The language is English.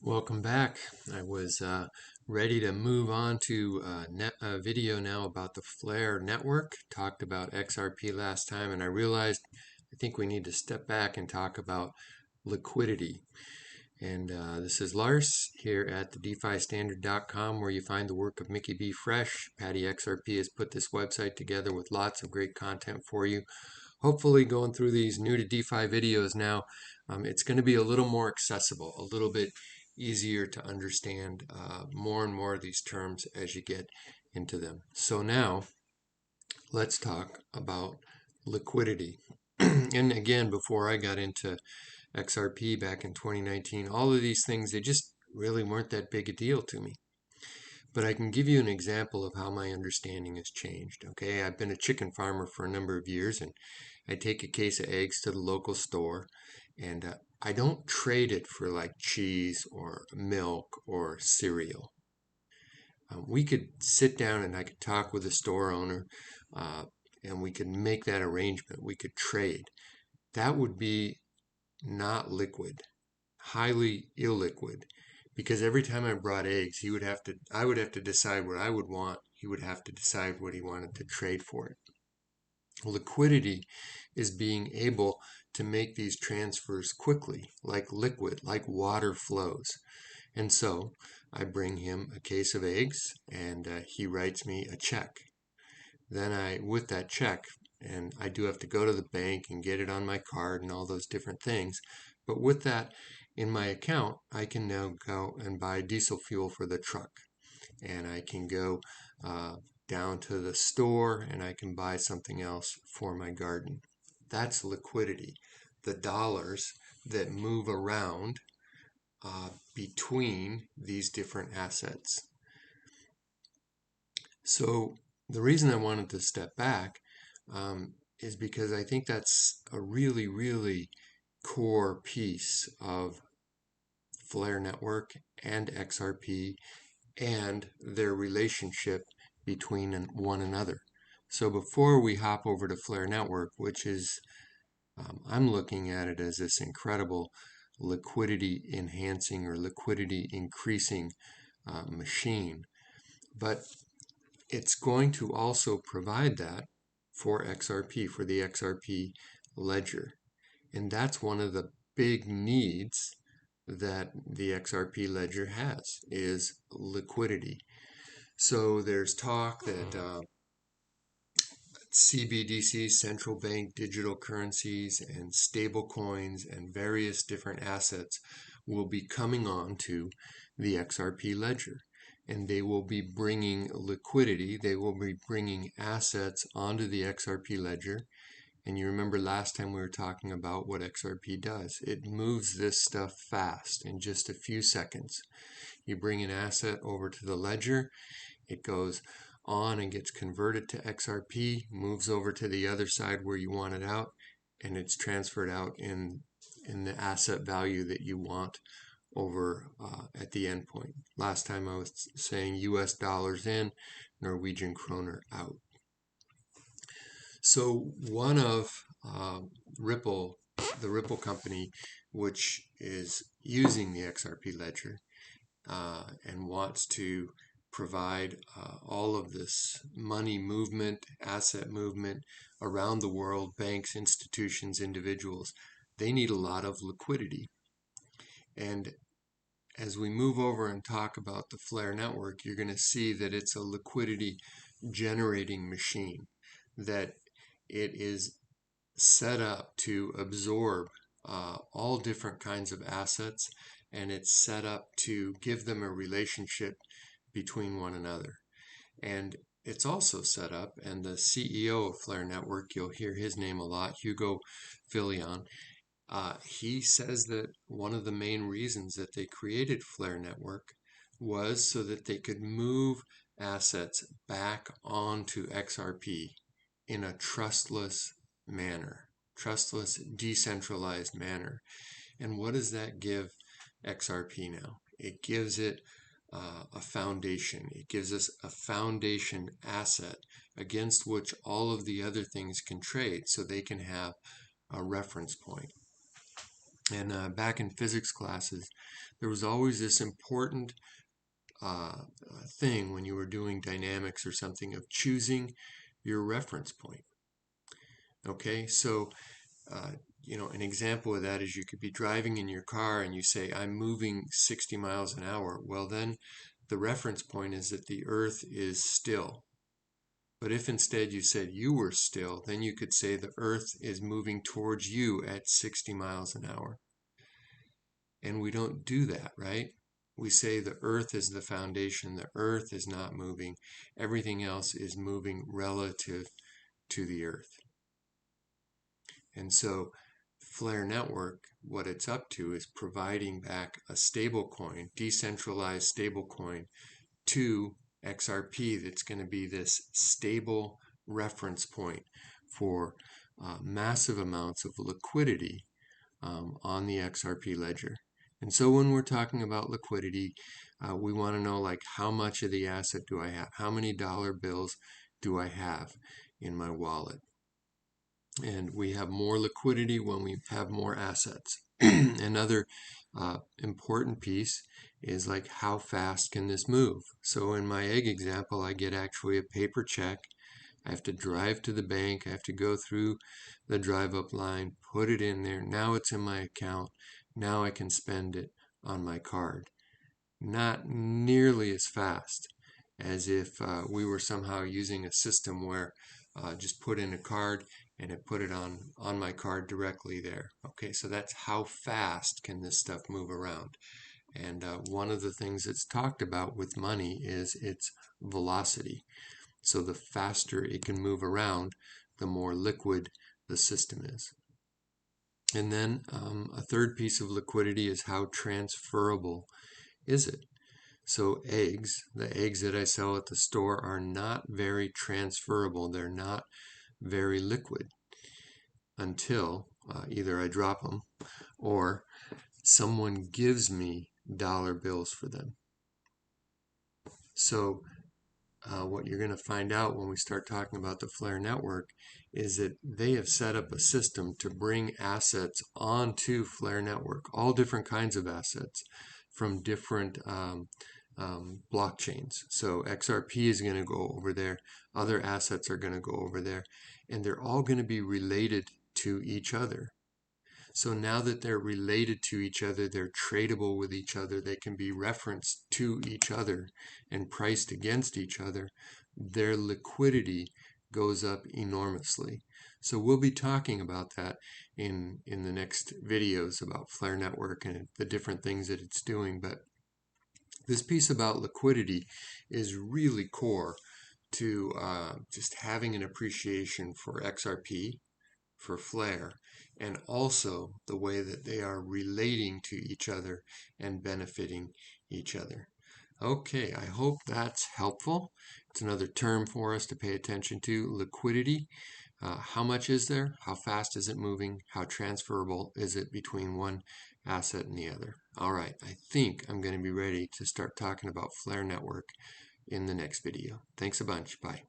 Welcome back. I was ready to move on to a video now about the Flare network. Talked about XRP last time, and I realized I think we need to step back and talk about liquidity. And this is Lars here at the DeFiStandard.com, where you find the work of Mickey B. Fresh. Patty XRP has put this website together with lots of great content for you. Hopefully, going through these new to DeFi videos now, it's going to be a little more accessible, a little bit easier to understand more and more of these terms as you get into them. So now let's talk about liquidity. And again, before I got into XRP back in 2019, all of these things, they just really weren't that big a deal to me. But I can give you an example of how my understanding has changed. Okay, I've been a chicken farmer for a number of years, and I take a case of eggs to the local store, and I don't trade it for like cheese or milk or cereal. We could sit down and I could talk with the store owner, and we could make that arrangement. We could trade. That would be not liquid, highly illiquid, because every time I brought eggs, I would have to decide what I would want. He would have to decide what he wanted to trade for it. Liquidity is being able to make these transfers quickly, like liquid, like water flows. And so I bring him a case of eggs, and he writes me a check. Then with that check, and I do have to go to the bank and get it on my card and all those different things. But with that in my account, I can now go and buy diesel fuel for the truck. And I can go down to the store and I can buy something else for my garden. That's liquidity. The dollars that move around between these different assets. So the reason I wanted to step back is because I think that's a really, really core piece of Flare Network and XRP and their relationship between one another. So before we hop over to Flare Network, which is, I'm looking at it as this incredible liquidity enhancing or liquidity increasing machine, but it's going to also provide that for XRP, for the XRP ledger. And that's one of the big needs that the XRP ledger has, is liquidity. So there's talk that CBDCs, central bank digital currencies, and stable coins and various different assets will be coming on to the XRP ledger. And they will be bringing liquidity, they will be bringing assets onto the XRP ledger. And you remember last time we were talking about what XRP does. It moves this stuff fast in just a few seconds. You bring an asset over to the ledger, it goes on and gets converted to XRP, moves over to the other side where you want it out, and it's transferred out in the asset value that you want over at the endpoint. Last time I was saying US dollars in, Norwegian kroner out. So one of Ripple, the Ripple company, which is using the XRP ledger and wants to provide all of this money movement, asset movement around the world, banks, institutions, individuals, they need a lot of liquidity. And as we move over and talk about the Flare network, you're going to see that it's a liquidity generating machine, that it is set up to absorb all different kinds of assets, and it's set up to give them a relationship between one another. And it's also set up, and the CEO of Flare Network, you'll hear his name a lot, Hugo Filion, he says that one of the main reasons that they created Flare Network was so that they could move assets back onto XRP in a trustless manner, trustless, decentralized manner. And what does that give XRP now? It gives it a foundation. It gives us a foundation asset against which all of the other things can trade, so they can have a reference point. And back in physics classes, there was always this important thing when you were doing dynamics or something of choosing your reference point. Okay, so an example of that is you could be driving in your car and you say, I'm moving 60 miles an hour. Well, then the reference point is that the earth is still. But if instead you said you were still, then you could say the earth is moving towards you at 60 miles an hour. And we don't do that, right? We say the earth is the foundation, the earth is not moving, everything else is moving relative to the earth. And so Flare Network, what it's up to is providing back a stable coin, decentralized stable coin, to XRP that's going to be this stable reference point for massive amounts of liquidity on the XRP ledger. And so when we're talking about liquidity, we want to know, like, how much of the asset do I have? How many dollar bills do I have in my wallet? And we have more liquidity when we have more assets. Another important piece is, like, how fast can this move? So in my egg example, I get actually a paper check. I have to drive to the bank. I have to go through the drive-up line, put it in there. Now it's in my account. Now I can spend it on my card. Not nearly as fast as if we were somehow using a system where just put in a card and it put it on my card directly there. Okay, so that's how fast can this stuff move around. And one of the things that's talked about with money is its velocity. So the faster it can move around, the more liquid the system is. And then a third piece of liquidity is how transferable is it? So eggs, the eggs that I sell at the store are not very transferable. They're not very liquid until either I drop them or someone gives me dollar bills for them. So what you're going to find out when we start talking about the Flare network is that they have set up a system to bring assets onto Flare network, all different kinds of assets from different blockchains. So XRP is going to go over there, other assets are going to go over there, and they're all going to be related to each other. So now that they're related to each other, they're tradable with each other, they can be referenced to each other and priced against each other, their liquidity goes up enormously. So we'll be talking about that in the next videos about Flare Network and the different things that it's doing. But this piece about liquidity is really core to just having an appreciation for XRP, for Flare, and also the way that they are relating to each other and benefiting each other. Okay, I hope that's helpful. It's another term for us to pay attention to, liquidity. How much is there? How fast is it moving? How transferable is it between one asset and the other? All right, I think I'm going to be ready to start talking about Flare Network in the next video. Thanks a bunch. Bye.